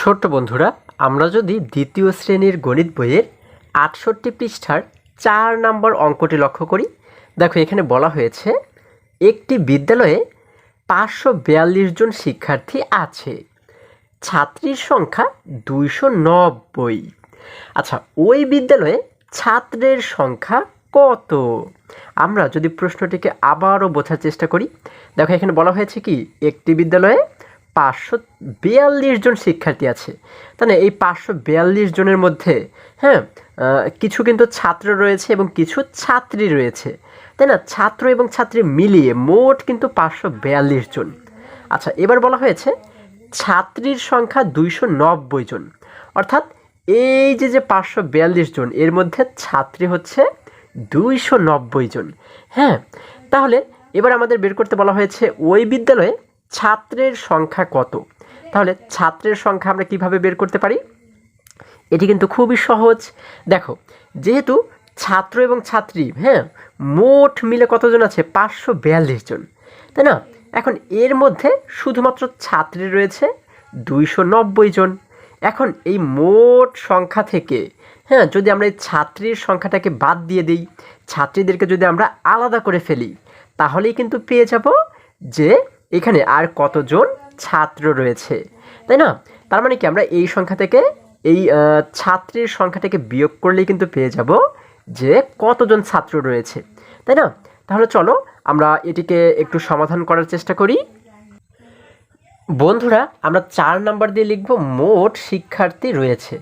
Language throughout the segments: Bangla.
ছোট্ট বন্ধুরা, আমরা যদি দ্বিতীয় শ্রেণীর গণিত বইয়ের ৬৮ পৃষ্ঠার ৪ নম্বর অঙ্কটি লক্ষ্য করি, দেখো এখানে বলা হয়েছে একটি বিদ্যালয়ে ৫৪২ জন শিক্ষার্থী আছে, ছাত্রীর সংখ্যা ২৯০। আচ্ছা, ওই বিদ্যালয়ে ছাত্রের সংখ্যা কত? আমরা যদি প্রশ্নটিকে আবারও বোঝার চেষ্টা করি, দেখো এখানে বলা হয়েছে কি একটি বিদ্যালয়ে ৫৪২ জন শিক্ষার্থী আছে। তাই না, এই ৫৪২ জনের মধ্যে কিছু কিন্তু ছাত্র রয়েছে এবং কিছু ছাত্রী রয়েছে, তাই না? ছাত্র এবং ছাত্রী মিলিয়ে মোট কিন্তু ৫৪২ জন। আচ্ছা, এবার বলা হয়েছে ছাত্রীর সংখ্যা ২৯০ জন, অর্থাৎ এই যে ৫৪২ জন এর মধ্যে ছাত্রী হচ্ছে ২৯০ জন। তাহলে এবার আমাদের বের করতে বলা হয়েছে ওই বিদ্যালয়ে ছাত্রের সংখ্যা কত। তাহলে ছাত্রের সংখ্যা আমরা কিভাবে বের করতে পারি? এটি কিন্তু খুবই সহজ। দেখো, যেহেতু ছাত্র এবং ছাত্রী মোট মিলে কতজন আছে? ৫৪২ জন, তাই না? এখন এর মধ্যে শুধুমাত্র ছাত্রী রয়েছে ২৯০ জন। এখন এই মোট সংখ্যা থেকে যদি আমরা এই ছাত্রীর সংখ্যাটাকে বাদ দিয়ে দিই, ছাত্রীদেরকে যদি আমরা আলাদা করে ফেলি, তাহলেই কিন্তু পেয়ে যাব যে এখানে আর কতজন ছাত্র রয়েছে, তাই না? তার মানে কি আমরা এই সংখ্যা থেকে এই ছাত্রীর সংখ্যাটাকে বিয়োগ করলেই কিন্তু পেয়ে যাব যে কতজন ছাত্র রয়েছে, তাই না? তাহলে চলো আমরা এটিকে একটু সমাধান করার চেষ্টা করি। বন্ধুরা, আমরা ৪ নাম্বার দিয়ে লিখব মোট শিক্ষার্থী রয়েছে।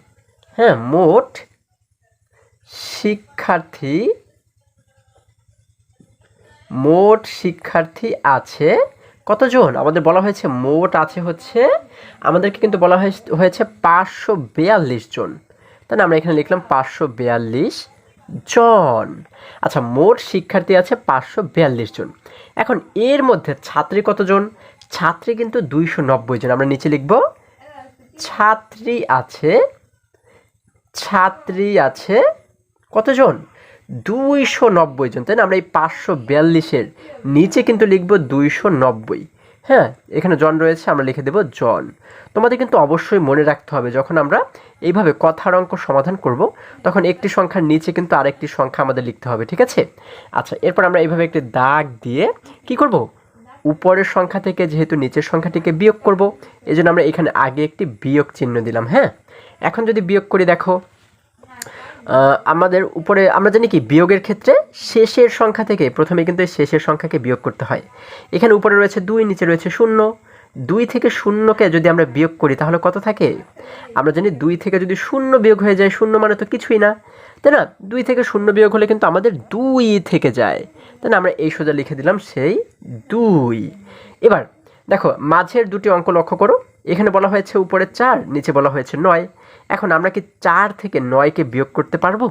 মোট শিক্ষার্থী আছে কতজন? আমাদের বলা হয়েছে মোট আছে হচ্ছে, আমাদেরকে কিন্তু বলা হয়েছে ৫৪২ জন, তাই না? আমরা এখানে লিখলাম ৫৪২ জন। আচ্ছা, মোট শিক্ষার্থী আছে ৫৪২ জন। এখন এর মধ্যে ছাত্রী কতজন? ছাত্রী কিন্তু ২৯০ জন। আমরা নিচে লিখব ছাত্রী আছে কতজন? ২৯০ জন, তাই না? আমরা এই ৫৪২-এর নিচে কিন্তু লিখব ২৯০। এখানে জন রয়েছে, আমরা লিখে দেব জন। তোমাদের কিন্তু অবশ্যই মনে রাখতে হবে, যখন আমরা এইভাবে কথার অঙ্ক সমাধান করব, তখন একটি সংখ্যার নিচে কিন্তু আরেকটি সংখ্যা আমাদের লিখতে হবে, ঠিক আছে? আচ্ছা, এরপর আমরা এইভাবে একটি দাগ দিয়ে কি করব? উপরের সংখ্যা থেকে যেহেতু নিচের সংখ্যাটিকে বিয়োগ করব, এই জন্য আমরা এখানে আগে একটি বিয়োগ চিহ্ন দিলাম। এখন যদি বিয়োগ করি, দেখো আমাদের উপরে আমরা জানি কি বিয়োগের ক্ষেত্রে শেষের সংখ্যা থেকে প্রথমে কিন্তু শেষের সংখ্যাকে বিয়োগ করতে হয়। এখানে উপরে রয়েছে ২, নিচে রয়েছে ০। ২ থেকে ০কে যদি আমরা বিয়োগ করি তাহলে কত থাকে? আমরা জানি ২ থেকে যদি ০ বিয়োগ হয়ে যায়, ০ মানে তো কিছুই না, তাই না? ২ থেকে ০ বিয়োগ হলে কিন্তু আমাদের ২ থেকে যায়, তাই না? আমরা এই সোজা লিখে দিলাম সেই ২। এবার দেখো মাঝের দুটি অঙ্ক লক্ষ্য করো, এখানে বলা হয়েছে উপরে ৪, নিচে বলা হয়েছে ৯। এখন আমরা কি ৪ থেকে ৯কে বিয়োগ করতে পারবো?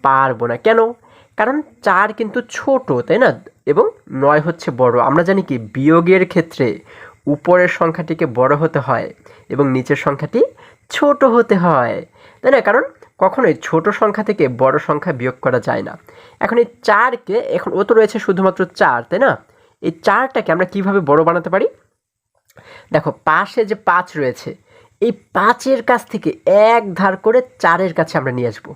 পারবো না। কেন? কারণ ৪ কিন্তু ছোট, তাই না? এবং ৯ হচ্ছে বড়। আমরা জানি কি বিয়োগের ক্ষেত্রে উপরের সংখ্যাটিকে বড় হতে হয় এবং নিচের সংখ্যাটি ছোট হতে হয়, তাই না? কারণ কখনোই ছোট সংখ্যা থেকে বড় সংখ্যা বিয়োগ করা যায় না। এখন এই ৪কে, এখন ও তো রয়েছে শুধুমাত্র ৪, তাই না? এই ৪টাকে আমরা কিভাবে বড় বানাতে পারি? দেখো পাশে যে ৫ রয়েছে, এই ৫-এর কাছ থেকে এক ধার করে ৪-এর কাছে আমরা নিয়ে আসবো,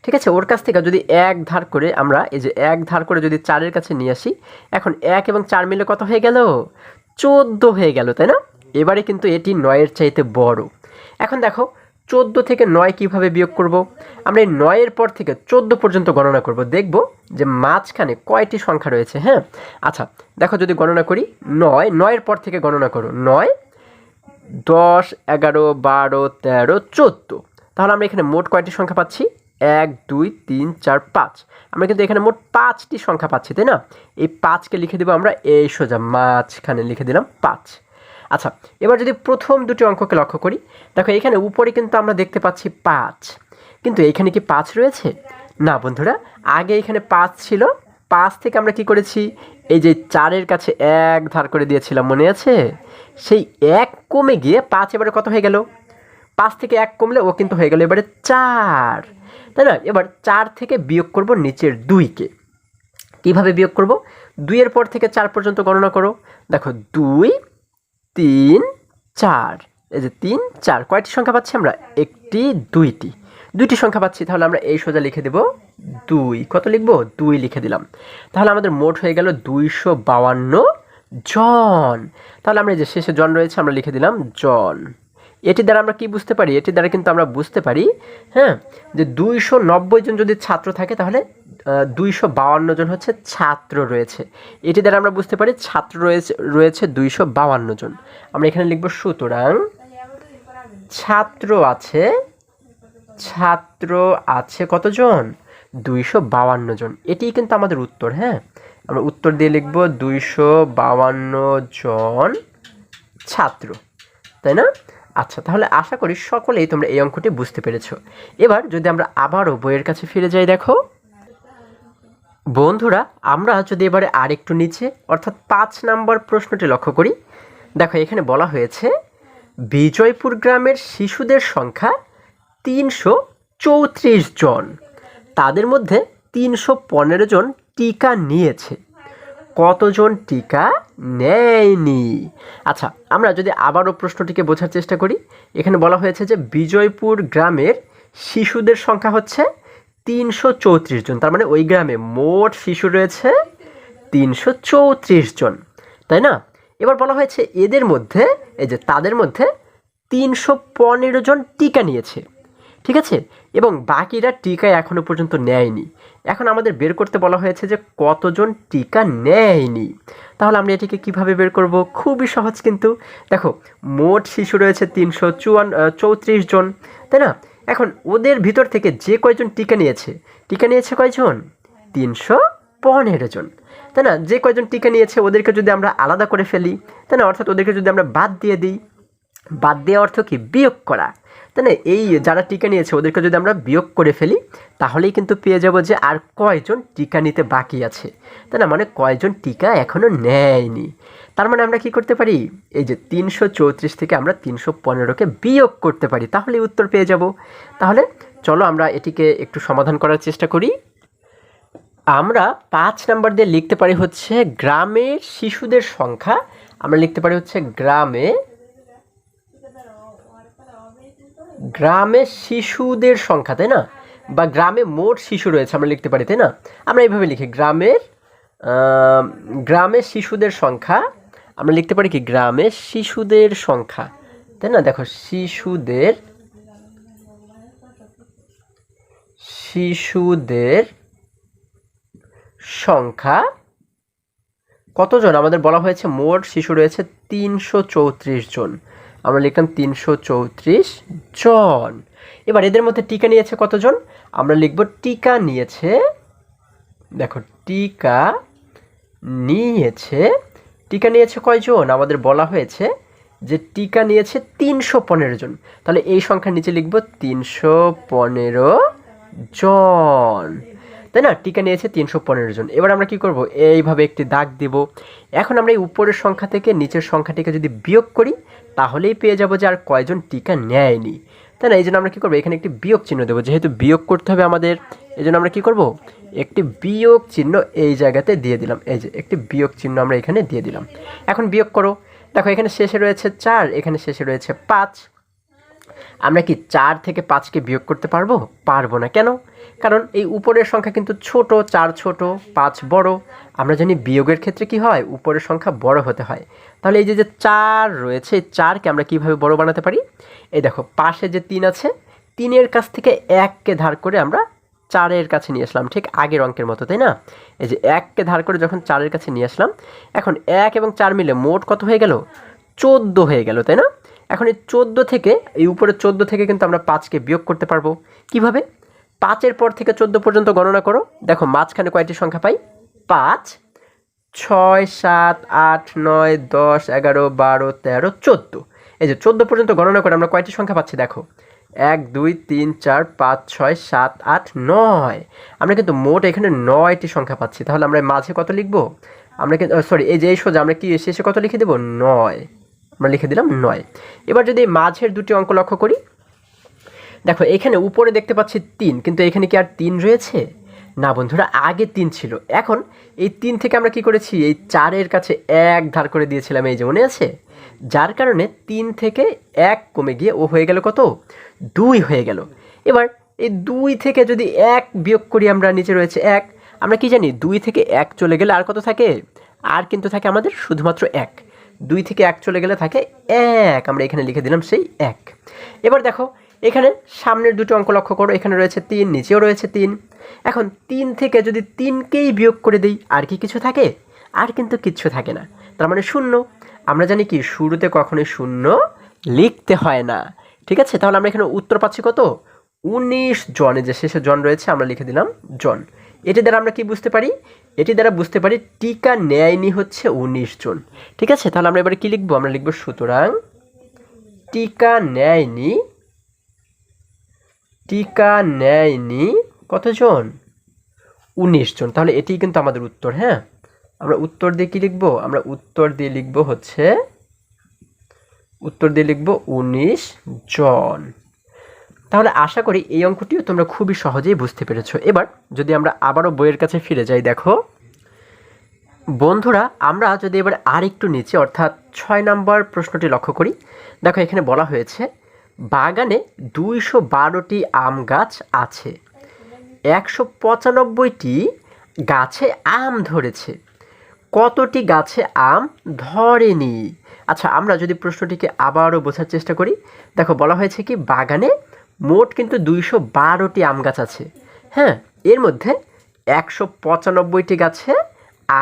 ঠিক আছে? ওর কাছ থেকে যদি এক ধার করে আমরা এই যে এক ধার করে যদি ৪-এর কাছে নিয়ে আসি, এখন ১ এবং ৪ মিলে কত হয়ে গেল? ১৪ হয়ে গেল, তাই না? এবারে কিন্তু এটি ৯-এর চাইতে বড়। এখন দেখো ১৪ থেকে ৯ কিভাবে বিয়োগ করব? আমরা এই ৯-এর পর থেকে ১৪ পর্যন্ত গণনা করব, দেখব যে মাঝখানে কয়টি সংখ্যা রয়েছে। আচ্ছা, দেখো যদি গণনা করি, ৯, ৯-এর পর থেকে গণনা করো, ৯, ১০, ১১, ১২, ১৩, ১৪। তাহলে আমরা এখানে মোট কয়টি সংখ্যা পাচ্ছি? ১, ২, ৩, ৪, ৫। আমরা কিন্তু এখানে মোট ৫টি সংখ্যা পাচ্ছি, তাই না? এই ৫কে লিখে দেবো আমরা এই সোজা মাঝখানে লিখে দিলাম ৫। আচ্ছা, এবার যদি প্রথম দুটি অঙ্ককে লক্ষ্য করি, দেখো এখানে উপরে কিন্তু আমরা দেখতে পাচ্ছি ৫, কিন্তু এখানে কি ৫ রয়েছে? না বন্ধুরা, আগে এখানে ৫ ছিল। ৫ থেকে আমরা কি করেছি? এই যে ৪-এর কাছে এক ধার করে দিয়েছিলাম, মনে আছে? সেই ১ কমে গিয়ে ৫ এবারে কত হয়ে গেল? ৫ থেকে ১ কমলে ও কিন্তু হয়ে গেল এবারে ৪, তাই না? এবার ৪ থেকে বিয়োগ করব নিচের ২কে। কিভাবে বিয়োগ করব? ২-এর পর থেকে ৪ পর্যন্ত গণনা করো। দেখো ২, ৩, ৪, এই যে 3 4 কয়টি সংখ্যা পাচ্ছি আমরা? একটি দুইটি সংখ্যা পাচ্ছি। তাহলে আমরা এই সোজা লিখে দেব 2। কত লিখব? 2 লিখে দিলাম। তাহলে আমাদের মোট হয়ে গেল 252 জন। তাহলে আমরা এই যে শেষে জন রয়েছে আমরা লিখে দিলাম জন। এটি দ্বারা আমরা কি বুঝতে পারি? এটি দ্বারা কিন্তু আমরা বুঝতে পারি, হ্যাঁ, যে 290 জন যদি ছাত্র থাকে তাহলে 252 জন হচ্ছে ছাত্র রয়েছে। এটি দ্বারা আমরা বুঝতে পারি ছাত্র রয়েছে 252 জন। আমরা এখানে লিখব সুতরাং ছাত্র আছে কতজন? 252 জন। এটিই কিন্তু আমাদের উত্তর। হ্যাঁ, আমরা উত্তর দিয়ে লিখব 252 জন ছাত্র, তাই না? আচ্ছা, তাহলে আশা করি সকলেই তোমরা এই অঙ্কটি বুঝতে পেরেছো। এবার যদি আমরা আবারও বইয়ের কাছে ফিরে যাই, দেখো বন্ধুরা, আমরা যদি এবারে আরেকটু নিচে অর্থাৎ 5 নম্বর প্রশ্নটি লক্ষ্য করি, দেখো এখানে বলা হয়েছে বিজয়পুর গ্রামের শিশুদের সংখ্যা 334 জন, তাদের মধ্যে 315 জন টিকা নিয়েছে, কতজন টিকা নেয়নি? আচ্ছা, আমরা যদি আবারও প্রশ্নটিকে বোঝার চেষ্টা করি, এখানে বলা হয়েছে যে বিজয়পুর গ্রামের শিশুদের সংখ্যা হচ্ছে 334 জন, তার মানে ওই গ্রামে মোট শিশু রয়েছে 334 জন, তাই না? এবার বলা হয়েছে এদের মধ্যে, এই যে তাদের মধ্যে 315 জন টিকা নিয়েছে, ঠিক আছে, এবং বাকিরা টিকা এখনো পর্যন্ত নেয়নি। এখন আমাদের বের করতে বলা হয়েছে যে কতজন টিকা নেয়নি। তাহলে আমরা এটিকে কিভাবে বের করব? খুবই সহজ কিন্তু। দেখো মোট শিশু রয়েছে 334 জন, তাই না? এখন ওদের ভিতর থেকে যে কয়জন টিকা নিয়েছে কয়জন? 315 জন, তাই না? যে কয়জন টিকা নিয়েছে ওদেরকে যদি আমরা আলাদা করে ফেলি, তাই না, অর্থাৎ ওদেরকে যদি আমরা বাদ দিয়ে দিই, বাদ দেওয়া অর্থ কি? বিয়োগ করা, তাই না? এই যারা টিকা নিয়েছে ওদেরকে যদি আমরা বিয়োগ করে ফেলি তাহলেই কিন্তু পেয়ে যাব যে আর কয়জন টিকা নিতে বাকি আছে, তাই না, মানে কয়জন টিকা এখনো নেয়নি। তার মানে আমরা কি করতে পারি? এই যে 334 থেকে আমরা 315কে বিয়োগ করতে পারি, তাহলেই উত্তর পেয়ে যাব। তাহলে চলো আমরা এটিকে একটু সমাধান করার চেষ্টা করি। আমরা 5 নাম্বার দিয়ে লিখতে পারি হচ্ছে গ্রামের শিশুদের সংখ্যা, আমরা লিখতে পারি হচ্ছে গ্রামে শিশুদের সংখ্যা, তাই না, বা গ্রামে মোট শিশু রয়েছে আমরা লিখতে পারি, তাই না? আমরা এইভাবে লিখি গ্রামে শিশুদের সংখ্যা, আমরা লিখতে পারি কি? গ্রামে শিশুদের সংখ্যা, তাই না? দেখো শিশুদের সংখ্যা কতজন? আমাদের বলা হয়েছে মোট শিশু রয়েছে 334 জন, আমরা লিখলাম 334 জন। এবার এদের মধ্যে টিকা নিয়েছে কতজন? আমরা লিখব টিকা নিয়েছে, দেখো টিকা নিয়েছে কয়জন? আমাদের বলা হয়েছে যে টিকা নিয়েছে 315 জন, তাহলে এই সংখ্যার নিচে লিখব 315 জন, তাই না? টিকা নিয়েছে 315 জন। এবার আমরা কি করব? এইভাবে একটি দাগ দিব। এখন আমরা এই উপরের সংখ্যা থেকে নিচের সংখ্যাটিকে যদি বিয়োগ করি তাহলেই পেয়ে যাব যে আর কয়জন টিকা নেয়নি, তাই না? এই জন্য আমরা কী করবো? এখানে একটি বিয়োগ চিহ্ন দেবো, যেহেতু বিয়োগ করতে হবে আমাদের, এই জন্য আমরা কী করবো? একটি বিয়োগ চিহ্ন এই জায়গাতে দিয়ে দিলাম। এই যে একটি বিয়োগ চিহ্ন আমরা এখানে দিয়ে দিলাম। এখন বিয়োগ করো, দেখো এখানে শেষে রয়েছে 4, এখানে শেষে রয়েছে 5। আমরা কি 4 থেকে 5কে বিয়োগ করতে পারবো? পারবো না। কেন? কারণ এই উপরের সংখ্যা কিন্তু ছোট, 4 ছোট 5 বড়। আমরা জানি বিয়োগের ক্ষেত্রে কি হয়? উপরের সংখ্যা বড় হতে হয়। তাহলে এই যে 4 রয়েছে, এই 4কে আমরা কিভাবে বড় বানাতে পারি? এই দেখো পাশে যে 3 আছে, 3-এর কাছ থেকে 1কে ধার করে আমরা 4-এর কাছে নিয়ে আসলাম, ঠিক আগের অঙ্কের মতো, তাই না? এই যে 1কে ধার করে যখন 4-এর কাছে নিয়ে আসলাম, এখন 1 এবং 4 মিলে মোট কত হয়ে গেল? 14 হয়ে গেল, তাই না? এখন এই 14 থেকে, এই উপরে 14 থেকে কিন্তু আমরা 5কে বিয়োগ করতে পারবো। কিভাবে? 5-এর পর থেকে 14 পর্যন্ত গণনা করো, দেখো মাঝখানে কয়টি সংখ্যা পাই? 5, 6, 7, 8, 9, 10, 11, 12, 13, 14। এই যে 14 পর্যন্ত গণনা করে আমরা কয়টি সংখ্যা পাচ্ছি? দেখো 1, 2, 3, 4, 5, 6, 7, 8, 9। আমরা কিন্তু মোট এখানে 9টি সংখ্যা পাচ্ছি। তাহলে আমরা মাঝে কত লিখবো? আমরা কিন্তু এই যে এই সোজা আমরা কি শেষে কত লিখে দেবো? 9। আমরা লিখে দিলাম 9। এবার যদি মাঝের দুটি অঙ্ক লক্ষ্য করি, দেখো এখানে উপরে দেখতে পাচ্ছি 3, কিন্তু এখানে কি আর 3 রয়েছে? না বন্ধুরা, আগে 3 ছিল। এখন এই 3 থেকে আমরা কি করেছি? এই 4-এর কাছে 1 ধার করে দিয়েছিলাম, এই যে মনে আছে? যার কারণে 3 থেকে 1 কমে গিয়ে ও হয়ে গেল কত, 2 হয়ে গেল। এবার এই 2 থেকে যদি 1 বিয়োগ করি, আমরা নিচে রয়েছে 1, আমরা কি জানি 2 থেকে 1 চলে গেলে আর কত থাকে, আর কিন্তু থাকে আমাদের শুধুমাত্র 1। 2 থেকে 1 চলে গেলে থাকে 1, আমরা এখানে লিখে দিলাম সেই 1। এবার দেখো এখানে সামনের দুটো অঙ্ক লক্ষ্য করো, এখানে রয়েছে 3, নিচেও রয়েছে 3। এখন 3 থেকে যদি 3কেই বিয়োগ করে দিই, আর কি কিছু থাকে, আর কিন্তু কিচ্ছু থাকে না, তার মানে 0। আমরা জানি কি শুরুতে কখনোই 0 লিখতে হয় না, ঠিক আছে। তাহলে আমরা এখানে উত্তর পাচ্ছি কত, 19 জন। যে শেষে জন রয়েছে আমরা লিখে দিলাম জন। এটি দ্বারা আমরা কি বুঝতে পারি, এটি দ্বারা বুঝতে পারি টিকা নেয়নি হচ্ছে 19 জন, ঠিক আছে। তাহলে আমরা এবারে কি লিখবো, আমরা লিখবো সুতরাং টিকা নেয়নি, টিকা নেয়নি কতজন, 19 জন। তাহলে এটি কিন্তু আমাদের উত্তর। হ্যাঁ, আমরা উত্তর দিয়ে কি লিখবো, আমরা উত্তর দিয়ে লিখবো হচ্ছে, উত্তর দিয়ে লিখবো 19 জন। তাহলে আশা করি এই অঙ্কটিও তোমরা খুবই সহজেই বুঝতে পেরেছো। এবার যদি আমরা আবারও বইয়ের কাছে ফিরে যাই, দেখো বন্ধুরা আমরা যদি এবার আর একটু নিচে অর্থাৎ 6 নম্বর প্রশ্নটি লক্ষ্য করি, দেখো এখানে বলা হয়েছে বাগানে 212টি আম গাছ আছে, 195টি গাছে আম ধরেছে, কতটি গাছে আম ধরেনি। আচ্ছা, আমরা যদি প্রশ্নটিকে আবারও বোঝার চেষ্টা করি, দেখো বলা হয়েছে কি বাগানে মোট কিন্তু 212টি আম গাছ আছে। হ্যাঁ, এর মধ্যে 195টি গাছে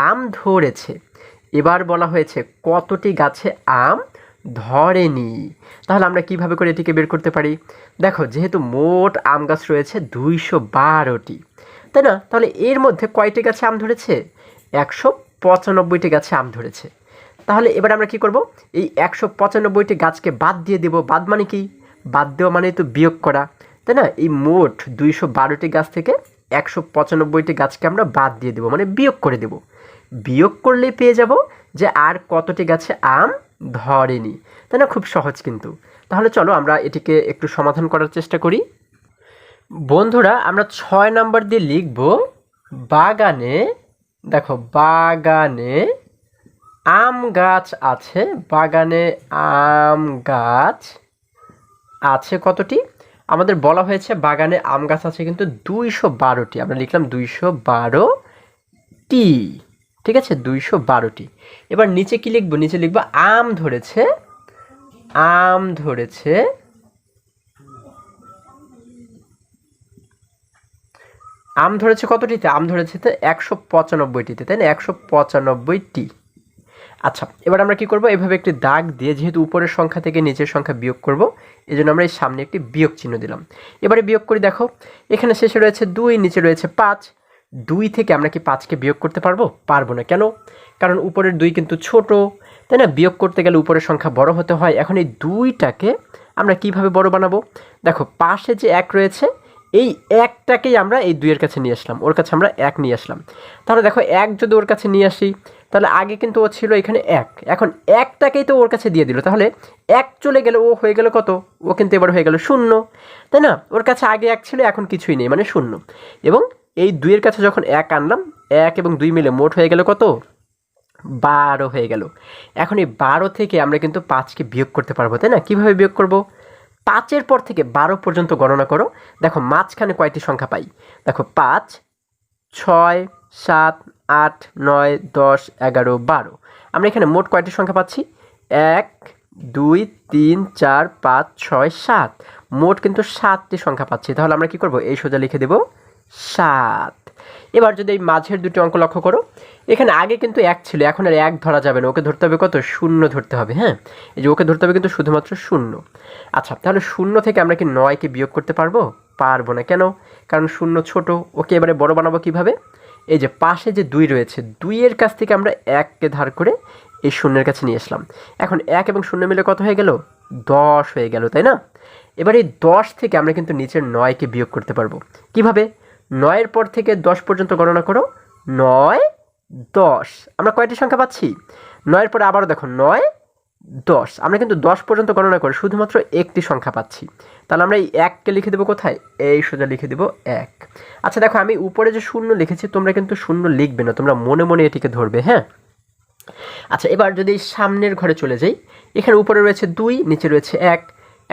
আম ধরেছে। এবার বলা হয়েছে কতটি গাছে আম ধরেনি। তাহলে আমরা কিভাবে করে এটিকে বের করতে পারি, দেখো যেহেতু মোট আম গাছ রয়েছে 212টি, তাই না, তাহলে এর মধ্যে কয়টি গাছে আম ধরেছে, 195টি গাছে আম ধরেছে। তাহলে এবার আমরা কি করব, এই 195টি গাছকে বাদ দিয়ে দেব। বাদ মানে কি, বাদ দেওয়া মানে তো বিয়োগ করা, তাই না। এই মোট 212টি গাছ থেকে 195টি গাছকে আমরা বাদ দিয়ে দেব, মানে বিয়োগ করে দেব। বিয়োগ করলে পেয়ে যাব যে আর কতটি গাছে আম ধরেনি, তাই না। খুব সহজ কিন্তু। তাহলে চলো আমরা এটিকে একটু সমাধান করার চেষ্টা করি। বন্ধুরা আমরা 6 নাম্বার দিয়ে লিখব বাগানে, দেখো বাগানে আম গাছ আছে, বাগানে আম গাছ আছে কতটি, আমাদের বলা হয়েছে বাগানে আম গাছ আছে কিন্তু 212টি, আমরা লিখলাম 212টি, ঠিক আছে, 212টি। এবার নিচে কি লিখবো, নিচে লিখবো আম ধরেছে, আম ধরেছে আম ধরেছে কতটিতে, আম ধরেছে তো 195টিতে, তাই না, 195টি। আচ্ছা, এবার আমরা কি করব, এভাবে একটি দাগ দিয়ে যেহেতু উপরের সংখ্যা থেকে নিচের সংখ্যা বিয়োগ করব, এই জন্য আমরা এই সামনে একটি বিয়োগ চিহ্ন দিলাম। এবারে বিয়োগ করি, দেখো এখানে শেষে রয়েছে 2, নিচে রয়েছে 5। 2 থেকে আমরা কি 5কে বিয়োগ করতে পারবো, পারবো না। কেন, কারণ উপরের 2 কিন্তু ছোট, তাই না, বিয়োগ করতে গেলে উপরের সংখ্যা বড় হতে হয়। এখন এই 2টাকে আমরা কিভাবে বড় বানাবো, দেখো পাশে যে 1 রয়েছে, এই 1টাকেই আমরা এই 2-এর কাছে নিয়ে আসলাম, ওর কাছে আমরা 1 নিয়ে আসলাম। তাহলে দেখো 1 যদি ওর কাছে নিয়ে আসি, তাহলে আগে কিন্তু ও ছিল এখানে 1, এখন 1টাকেই তো ওর কাছে দিয়ে দিল, তাহলে 1 চলে গেল, ও হয়ে গেল কত, ও কিন্তু এবার হয়ে গেল 0, তাই না। ওর কাছে আগে 1 ছিল, এখন কিছুই নেই, মানে 0। এবং এই 2-এর কাছে যখন 1 আনলাম, 1 এবং 2 মিলে মোট হয়ে গেল কত, 12 হয়ে গেল। এখন এই 12 থেকে আমরা কিন্তু 5কে বিয়োগ করতে পারবো, তাই না। কিভাবে বিয়োগ করব, 5-এর পর থেকে 12 পর্যন্ত গণনা করো, দেখো মাঝখানে কয়টি সংখ্যা পাই, দেখো 5, 6, 7, 8, 9, 10, 11, 12। আমরা এখানে মোট কয়টি সংখ্যা পাচ্ছি, 1, 2, 3, 4, 5, 6, 7, মোট কিন্তু 7টি সংখ্যা পাচ্ছি। তাহলে আমরা কি করব, এই সোজা লিখে দেব 7। এবার যদি এই মাঝের দুটি অঙ্ক লক্ষ্য করো, এখানে আগে কিন্তু 1 ছিল, এখন আর 1 ধরা যাবে না, ওকে ধরতে হবে কত, 0 ধরতে হবে। হ্যাঁ, এই যে ওকে ধরতে হবে কিন্তু শুধুমাত্র 0। আচ্ছা, তাহলে 0 থেকে আমরা কি 9কে বিয়োগ করতে পারবো, পারবো না। কেন, কারণ 0 ছোট। ওকে এবারে বড় বানাবো কিভাবে, এই যে পাশে যে 2 রয়েছে, 2-এর কাছ থেকে আমরা 1কে ধার করে এই 0-এর কাছে নিয়ে আসলাম। এখন 1 এবং 0 মিলে কত হয়ে গেল, 10 হয়ে গেল, তাই না। এবার এই 10 থেকে আমরা কিন্তু নিচের 9কে বিয়োগ করতে পারবো কিভাবে, 9-এর পর থেকে 10 পর্যন্ত গণনা করো, 9, 10, আমরা কয়টি সংখ্যা পাচ্ছি, 9-এর পরে আবারও দেখো 9, 10, আমরা কিন্তু 10 পর্যন্ত গণনা করে শুধুমাত্র একটি সংখ্যা পাচ্ছি। তাহলে আমরা এই 1কে লিখে দেবো কোথায়, এই সোজা লিখে দেবো 1। আচ্ছা দেখো আমি উপরে যে 0 লিখেছি, তোমরা কিন্তু 0 লিখবে না, তোমরা মনে মনে এটিকে ধরবে। হ্যাঁ, আচ্ছা, এবার যদি সামনের ঘরে চলে যাই, এখানে উপরে রয়েছে 2, নিচে রয়েছে 1।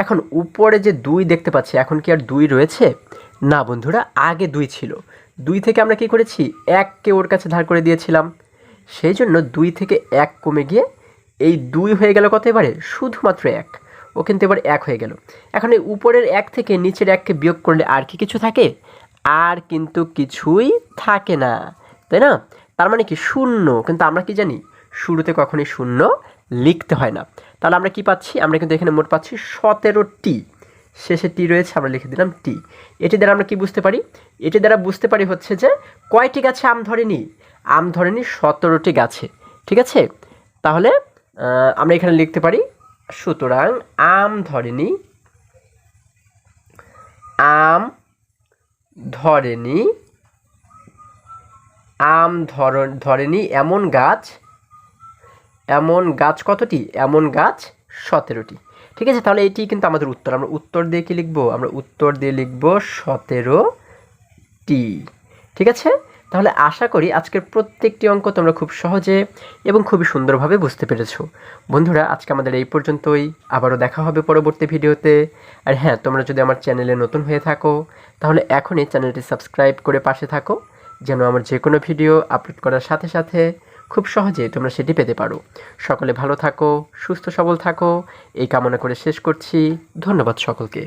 এখন উপরে যে 2 দেখতে পাচ্ছি, এখন কি আর 2 রয়েছে? না বন্ধুরা, আগে 2 ছিল। 2 থেকে আমরা কি করেছি? 1কে ওর কাছে ধার করে দিয়েছিলাম। সেই জন্য 2 থেকে 1 কমে গিয়ে এই 2 হয়ে গেল কত এবারে? শুধুমাত্র 1। ও কিন্তু এবার 1 হয়ে গেল। এখন এই উপরের 1 থেকে নিচের 1কে বিয়োগ করলে আর কি কিছু থাকে? আর কিন্তু কিছুই থাকে না, তাই না? তার মানে কি? শূন্য। কিন্তু আমরা কি জানি? শুরুতে কখনোই শূন্য লিখতে হয় না। তাহলে আমরা কি পাচ্ছি? আমরা কিন্তু এখানে মোট পাচ্ছি 17টি। শেষে টি রয়েছে, আমরা লিখে দিলাম টি। এটি দ্বারা আমরা কি বুঝতে পারি? এটি দ্বারা বুঝতে পারি হচ্ছে যে কয়টি গাছে আম ধরেনি? আম ধরেনি 17টি গাছে। ঠিক আছে? তাহলে আমরা এখানে লিখতে পারি, সুতরাং আম ধরেনি ধরেনি এমন গাছ কতটি? এমন গাছ 17টি। ঠিক আছে? তাহলে এটি কিন্তু আমাদের উত্তর। আমরা উত্তর দিয়ে কি লিখব? আমরা উত্তর দিয়ে লিখব 17টি। ঠিক আছে? তাহলে আশা করি আজকের প্রত্যেকটি অঙ্ক তোমরা খুব সহজে এবং খুবই সুন্দরভাবে বুঝতে পেরেছো। বন্ধুরা, আজকে আমাদের এই পর্যন্তই। আবারও দেখা হবে পরবর্তী ভিডিওতে। আর হ্যাঁ, তোমরা যদি আমার চ্যানেলে নতুন হয়ে থাকো, তাহলে এখনই চ্যানেলটি সাবস্ক্রাইব করে পাশে থাকো, যেন আমার যে কোনো ভিডিও আপলোড করার সাথে সাথে খুব সহজেই তোমরা সেটি পেতে পারো। সকলে ভালো থাকো, সুস্থ সবল থাকো, এই কামনা করে শেষ করছি। ধন্যবাদ সকলকে।